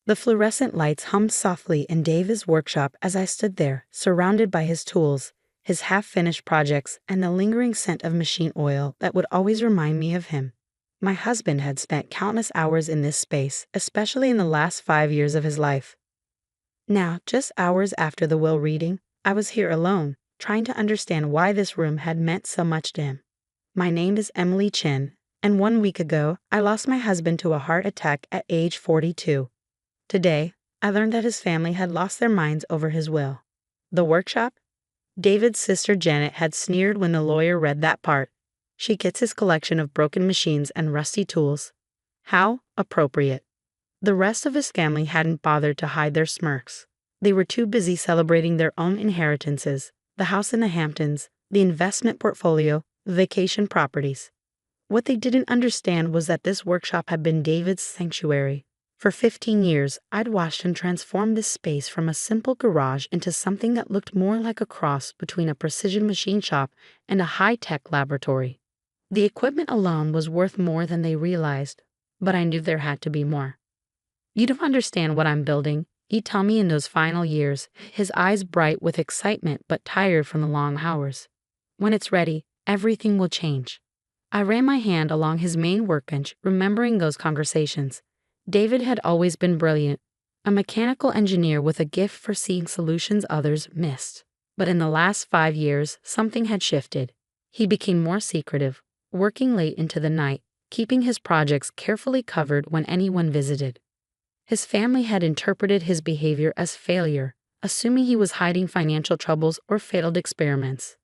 The fluorescent lights hummed softly in David's workshop as I stood there, surrounded by his tools, his half-finished projects, and the lingering scent of machine oil that would always remind me of him. My husband had spent countless hours in this space, especially in the last 5 years of his life. Now, just hours after the will reading, I was here alone, trying to understand why this room had meant so much to him. My name is Emily Chen, and 1 week ago, I lost my husband to a heart attack at age 42. Today, I learned that his family had lost their minds over his will. The workshop? David's sister Janet had sneered when the lawyer read that part. She gets his collection of broken machines and rusty tools. How appropriate. The rest of his family hadn't bothered to hide their smirks. They were too busy celebrating their own inheritances, the house in the Hamptons, the investment portfolio, the vacation properties. What they didn't understand was that this workshop had been David's sanctuary. For 15 years, I'd watched him transform this space from a simple garage into something that looked more like a cross between a precision machine shop and a high-tech laboratory. The equipment alone was worth more than they realized, but I knew there had to be more. "You don't understand what I'm building," he'd tell me in those final years, his eyes bright with excitement but tired from the long hours. "When it's ready, everything will change." I ran my hand along his main workbench, remembering those conversations. David had always been brilliant, a mechanical engineer with a gift for seeing solutions others missed. But in the last 5 years, something had shifted. He became more secretive, working late into the night, keeping his projects carefully covered when anyone visited. His family had interpreted his behavior as failure, assuming he was hiding financial troubles or failed experiments.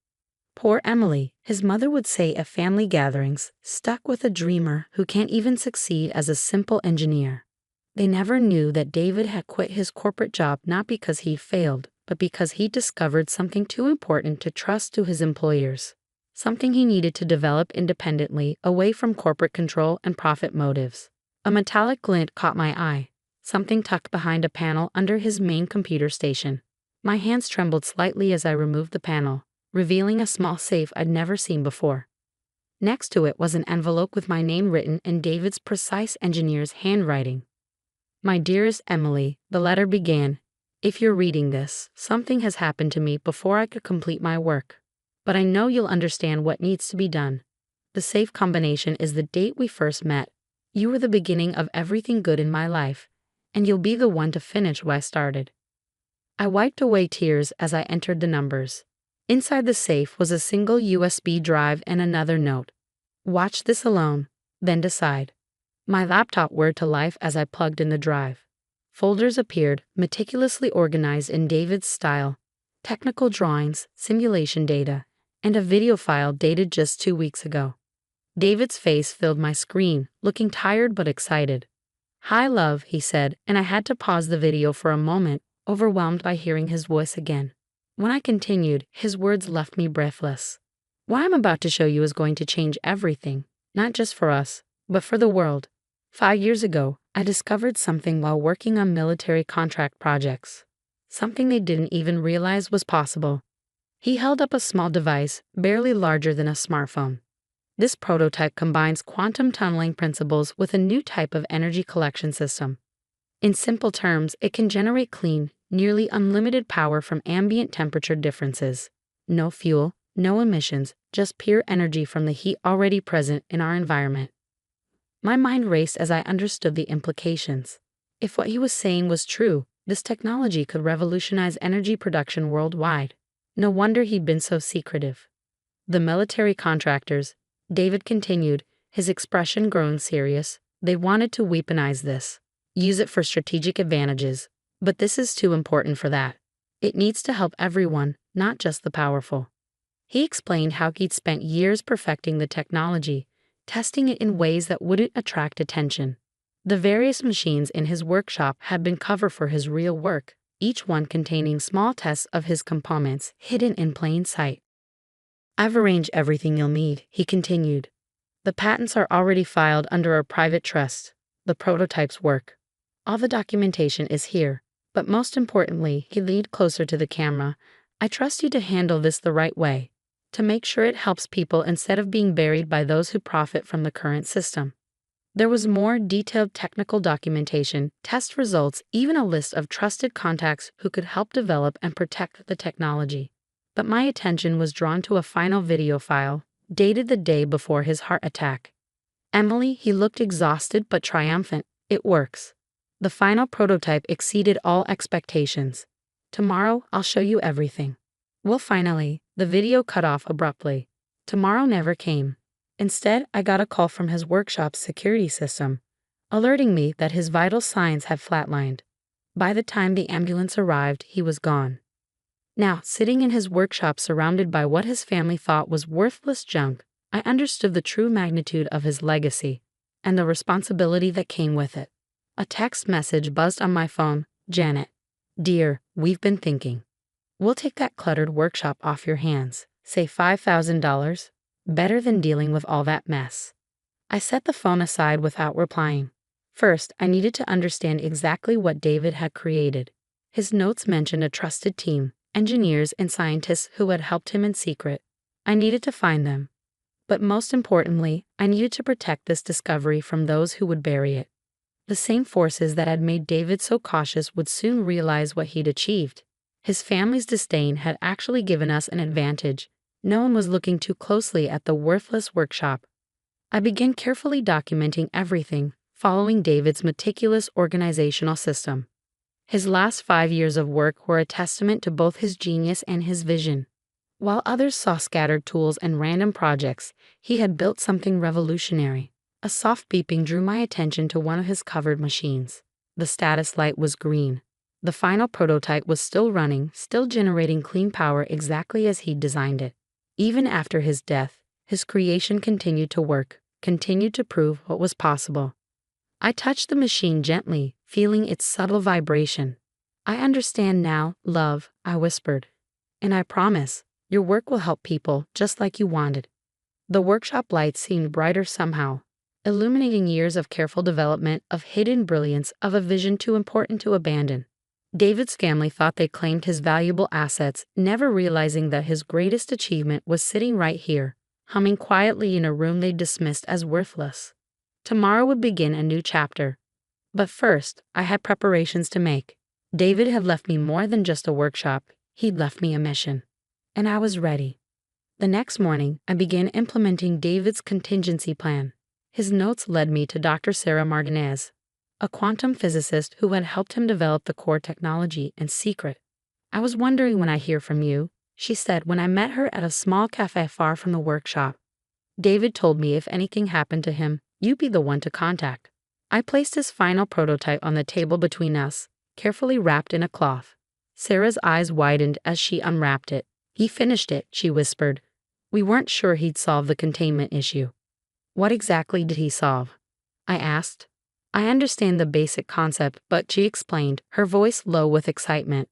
Poor Emily, his mother would say at family gatherings, stuck with a dreamer who can't even succeed as a simple engineer. They never knew that David had quit his corporate job not because he failed, but because he discovered something too important to trust to his employers. Something he needed to develop independently, away from corporate control and profit motives. A metallic glint caught my eye, something tucked behind a panel under his main computer station. My hands trembled slightly as I removed the panel, revealing a small safe I'd never seen before. Next to it was an envelope with my name written in David's precise engineer's handwriting. "My dearest Emily," the letter began, "if you're reading this, something has happened to me before I could complete my work. But I know you'll understand what needs to be done. The safe combination is the date we first met. You were the beginning of everything good in my life, and you'll be the one to finish what I started." I wiped away tears as I entered the numbers. Inside the safe was a single USB drive and another note. "Watch this alone, then decide." My laptop whirred to life as I plugged in the drive. Folders appeared, meticulously organized in David's style. Technical drawings, simulation data, and a video file dated just 2 weeks ago. David's face filled my screen, looking tired but excited. "Hi, love," he said, and I had to pause the video for a moment, overwhelmed by hearing his voice again. When I continued, his words left me breathless. "What I'm about to show you is going to change everything, not just for us, but for the world. 5 years ago, I discovered something while working on military contract projects. Something they didn't even realize was possible." He held up a small device, barely larger than a smartphone. "This prototype combines quantum tunneling principles with a new type of energy collection system. In simple terms, it can generate clean, nearly unlimited power from ambient temperature differences. No fuel, no emissions, just pure energy from the heat already present in our environment." My mind raced as I understood the implications. If what he was saying was true, this technology could revolutionize energy production worldwide. No wonder he'd been so secretive. "The military contractors," David continued, his expression growing serious, "they wanted to weaponize this, use it for strategic advantages. But this is too important for that. It needs to help everyone, not just the powerful." He explained how he'd spent years perfecting the technology, testing it in ways that wouldn't attract attention. The various machines in his workshop had been cover for his real work, each one containing small tests of his components hidden in plain sight. "I've arranged everything you'll need," he continued. "The patents are already filed under a private trust. The prototypes work. All the documentation is here. But most importantly," he leaned closer to the camera, "I trust you to handle this the right way, to make sure it helps people instead of being buried by those who profit from the current system." There was more detailed technical documentation, test results, even a list of trusted contacts who could help develop and protect the technology. But my attention was drawn to a final video file, dated the day before his heart attack. Emily, he looked exhausted but triumphant. It works. The final prototype exceeded all expectations. Tomorrow, I'll show you everything. Well, finally, the video cut off abruptly. Tomorrow never came. Instead, I got a call from his workshop's security system, alerting me that his vital signs had flatlined. By the time the ambulance arrived, he was gone. Now, sitting in his workshop surrounded by what his family thought was worthless junk, I understood the true magnitude of his legacy and the responsibility that came with it. A text message buzzed on my phone. Janet, dear, we've been thinking. We'll take that cluttered workshop off your hands. Say $5,000. Better than dealing with all that mess. I set the phone aside without replying. First, I needed to understand exactly what David had created. His notes mentioned a trusted team, engineers and scientists who had helped him in secret. I needed to find them. But most importantly, I needed to protect this discovery from those who would bury it. The same forces that had made David so cautious would soon realize what he'd achieved. His family's disdain had actually given us an advantage. No one was looking too closely at the worthless workshop. I began carefully documenting everything, following David's meticulous organizational system. His last 5 years of work were a testament to both his genius and his vision. While others saw scattered tools and random projects, he had built something revolutionary. A soft beeping drew my attention to one of his covered machines. The status light was green. The final prototype was still running, still generating clean power exactly as he'd designed it. Even after his death, his creation continued to work, continued to prove what was possible. I touched the machine gently, feeling its subtle vibration. I understand now, love, I whispered. And I promise, your work will help people just like you wanted. The workshop lights seemed brighter somehow, illuminating years of careful development, of hidden brilliance, of a vision too important to abandon. David's family thought they claimed his valuable assets, never realizing that his greatest achievement was sitting right here, humming quietly in a room they dismissed as worthless. Tomorrow would begin a new chapter. But first, I had preparations to make. David had left me more than just a workshop, he'd left me a mission. And I was ready. The next morning, I began implementing David's contingency plan. His notes led me to Dr. Sarah Martinez, a quantum physicist who had helped him develop the core technology in secret. I was wondering when I hear from you, she said when I met her at a small cafe far from the workshop. David told me if anything happened to him, you'd be the one to contact. I placed his final prototype on the table between us, carefully wrapped in a cloth. Sarah's eyes widened as she unwrapped it. He finished it, she whispered. We weren't sure he'd solve the containment issue. What exactly did he solve? I asked. I understand the basic concept, but she explained, her voice low with excitement.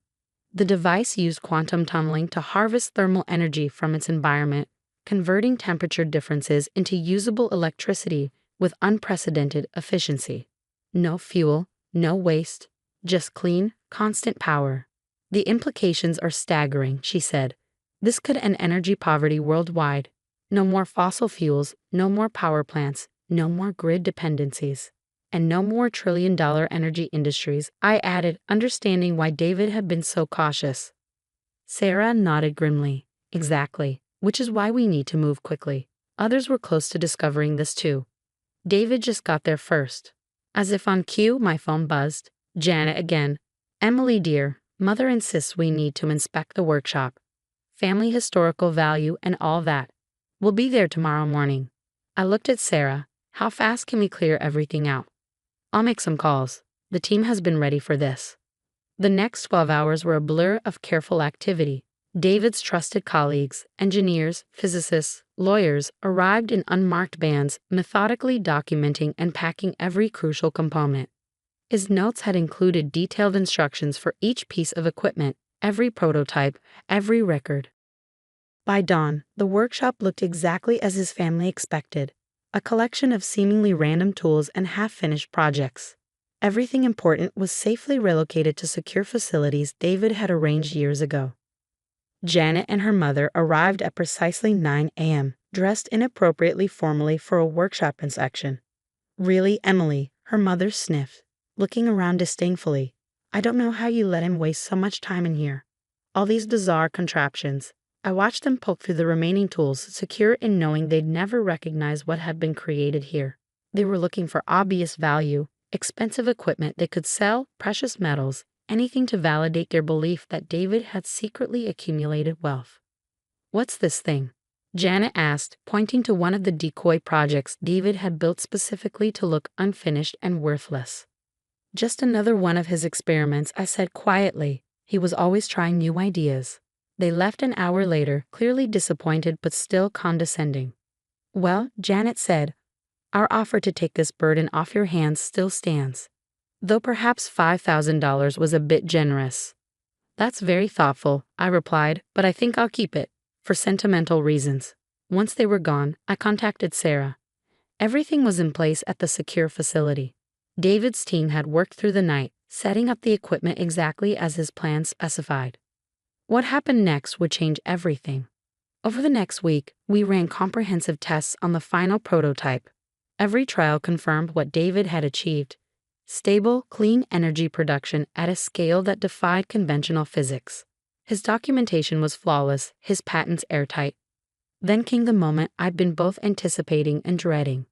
The device used quantum tunneling to harvest thermal energy from its environment, converting temperature differences into usable electricity with unprecedented efficiency. No fuel, no waste, just clean, constant power. The implications are staggering, she said. This could end energy poverty worldwide. No more fossil fuels, no more power plants, no more grid dependencies. And no more trillion-dollar energy industries, I added, understanding why David had been so cautious. Sarah nodded grimly. Exactly, which is why we need to move quickly. Others were close to discovering this too. David just got there first. As if on cue, my phone buzzed. Janet again. Emily dear, Mother insists we need to inspect the workshop. Family historical value and all that. We'll be there tomorrow morning. I looked at Sarah. How fast can we clear everything out? I'll make some calls. The team has been ready for this. The next 12 hours were a blur of careful activity. David's trusted colleagues, engineers, physicists, lawyers, arrived in unmarked bands, methodically documenting and packing every crucial component. His notes had included detailed instructions for each piece of equipment, every prototype, every record. By dawn, the workshop looked exactly as his family expected. A collection of seemingly random tools and half-finished projects. Everything important was safely relocated to secure facilities David had arranged years ago. Janet and her mother arrived at precisely 9 a.m., dressed inappropriately formally for a workshop inspection. Really, Emily? Her mother sniffed, looking around disdainfully. I don't know how you let him waste so much time in here. All these bizarre contraptions. I watched them poke through the remaining tools, secure in knowing they'd never recognize what had been created here. They were looking for obvious value, expensive equipment they could sell, precious metals, anything to validate their belief that David had secretly accumulated wealth. What's this thing? Janet asked, pointing to one of the decoy projects David had built specifically to look unfinished and worthless. Just another one of his experiments, I said quietly. He was always trying new ideas. They left an hour later, clearly disappointed but still condescending. Well, Janet said, our offer to take this burden off your hands still stands. Though perhaps $5,000 was a bit generous. That's very thoughtful, I replied, but I think I'll keep it. For sentimental reasons. Once they were gone, I contacted Sarah. Everything was in place at the secure facility. David's team had worked through the night, setting up the equipment exactly as his plan specified. What happened next would change everything. Over the next week, we ran comprehensive tests on the final prototype. Every trial confirmed what David had achieved: stable, clean energy production at a scale that defied conventional physics. His documentation was flawless, his patents airtight. Then came the moment I'd been both anticipating and dreading.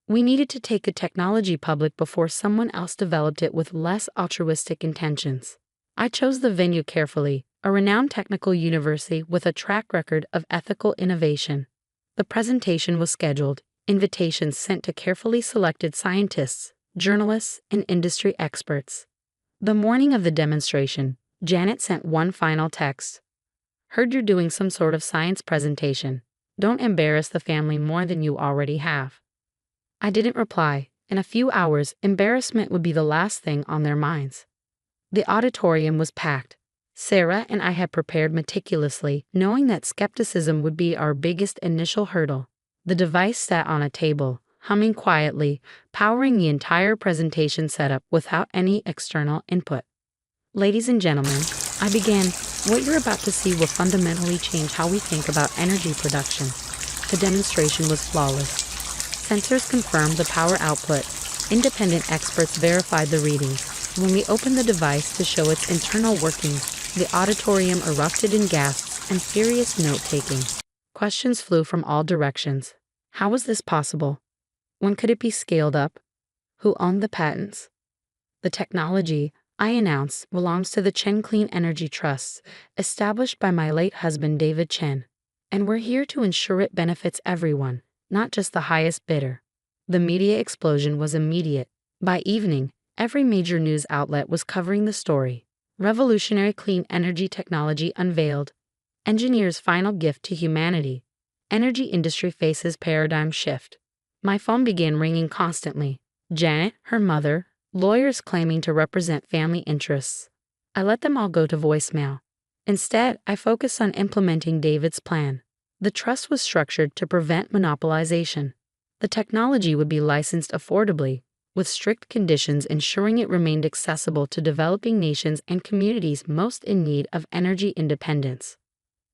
We needed to take the technology public before someone else developed it with less altruistic intentions. I chose the venue carefully, a renowned technical university with a track record of ethical innovation. The presentation was scheduled, invitations sent to carefully selected scientists, journalists, and industry experts. The morning of the demonstration, Janet sent one final text. Heard you're doing some sort of science presentation. Don't embarrass the family more than you already have. I didn't reply. In a few hours, embarrassment would be the last thing on their minds. The auditorium was packed. Sarah and I had prepared meticulously, knowing that skepticism would be our biggest initial hurdle. The device sat on a table, humming quietly, powering the entire presentation setup without any external input. Ladies and gentlemen, I began. What you're about to see will fundamentally change how we think about energy production. The demonstration was flawless. Sensors confirmed the power output. Independent experts verified the readings. When we opened the device to show its internal workings, the auditorium erupted in gasps and furious note-taking. Questions flew from all directions. How was this possible? When could it be scaled up? Who owned the patents? The technology, I announced, belongs to the Chen Clean Energy Trust, established by my late husband David Chen, and we're here to ensure it benefits everyone, not just the highest bidder. The media explosion was immediate. By evening, every major news outlet was covering the story. Revolutionary clean energy technology unveiled. Engineers' final gift to humanity. Energy industry faces paradigm shift. My phone began ringing constantly. Janet, her mother, lawyers claiming to represent family interests. I let them all go to voicemail. Instead, I focused on implementing David's plan. The trust was structured to prevent monopolization. The technology would be licensed affordably, with strict conditions ensuring it remained accessible to developing nations and communities most in need of energy independence.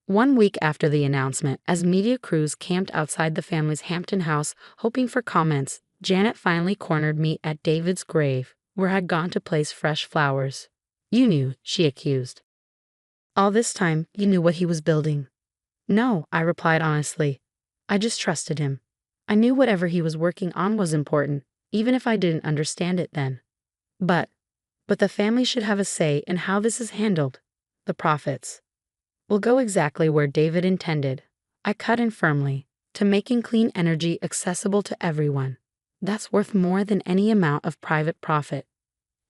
1 week after the announcement, as media crews camped outside the family's Hampton house hoping for comments, Janet finally cornered me at David's grave, where I'd gone to place fresh flowers. You knew, she accused. All this time, you knew what he was building. No, I replied honestly. I just trusted him. I knew whatever he was working on was important, even if I didn't understand it then. But the family should have a say in how this is handled. The profits will go exactly where David intended. I cut in firmly, to making clean energy accessible to everyone. That's worth more than any amount of private profit.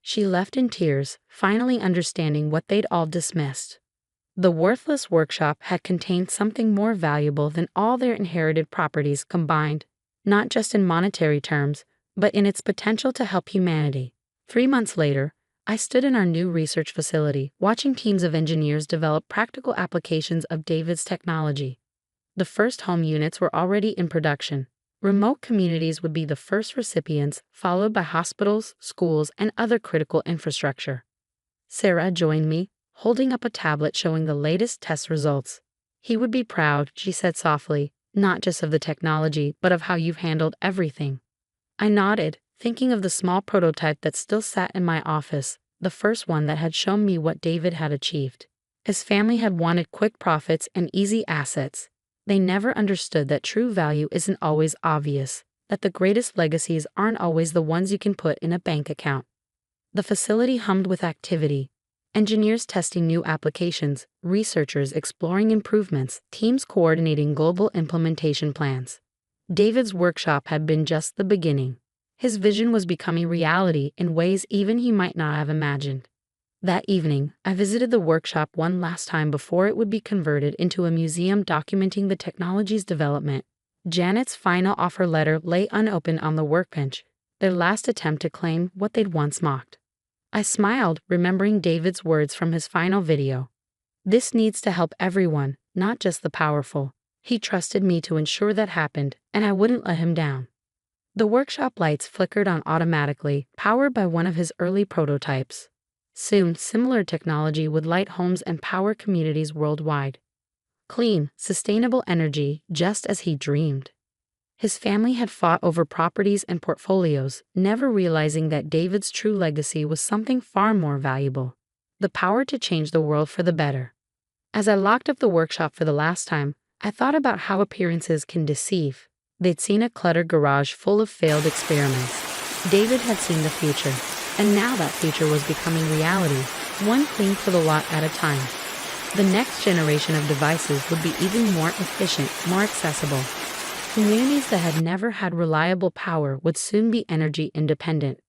She left in tears, finally understanding what they'd all dismissed. The worthless workshop had contained something more valuable than all their inherited properties combined, not just in monetary terms, but in its potential to help humanity. 3 months later, I stood in our new research facility, watching teams of engineers develop practical applications of David's technology. The first home units were already in production. Remote communities would be the first recipients, followed by hospitals, schools, and other critical infrastructure. Sarah joined me, holding up a tablet showing the latest test results. He would be proud, she said softly, not just of the technology, but of how you've handled everything. I nodded, thinking of the small prototype that still sat in my office, the first one that had shown me what David had achieved. His family had wanted quick profits and easy assets. They never understood that true value isn't always obvious, that the greatest legacies aren't always the ones you can put in a bank account. The facility hummed with activity. Engineers testing new applications, researchers exploring improvements, teams coordinating global implementation plans. David's workshop had been just the beginning. His vision was becoming reality in ways even he might not have imagined. That evening, I visited the workshop one last time before it would be converted into a museum documenting the technology's development. Janet's final offer letter lay unopened on the workbench, their last attempt to claim what they'd once mocked. I smiled, remembering David's words from his final video. This needs to help everyone, not just the powerful. He trusted me to ensure that happened, and I wouldn't let him down. The workshop lights flickered on automatically, powered by one of his early prototypes. Soon, similar technology would light homes and power communities worldwide. Clean, sustainable energy, just as he dreamed. His family had fought over properties and portfolios, never realizing that David's true legacy was something far more valuable: the power to change the world for the better. As I locked up the workshop for the last time, I thought about how appearances can deceive. They'd seen a cluttered garage full of failed experiments. David had seen the future, and now that future was becoming reality, one clean kilowatt at a time. The next generation of devices would be even more efficient, more accessible. Communities that had never had reliable power would soon be energy independent.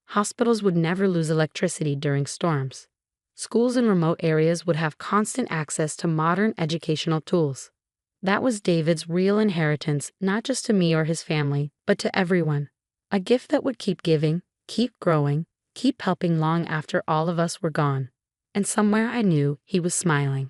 Hospitals would never lose electricity during storms. Schools in remote areas would have constant access to modern educational tools. That was David's real inheritance, not just to me or his family, but to everyone. A gift that would keep giving, keep growing, keep helping long after all of us were gone. And somewhere I knew he was smiling.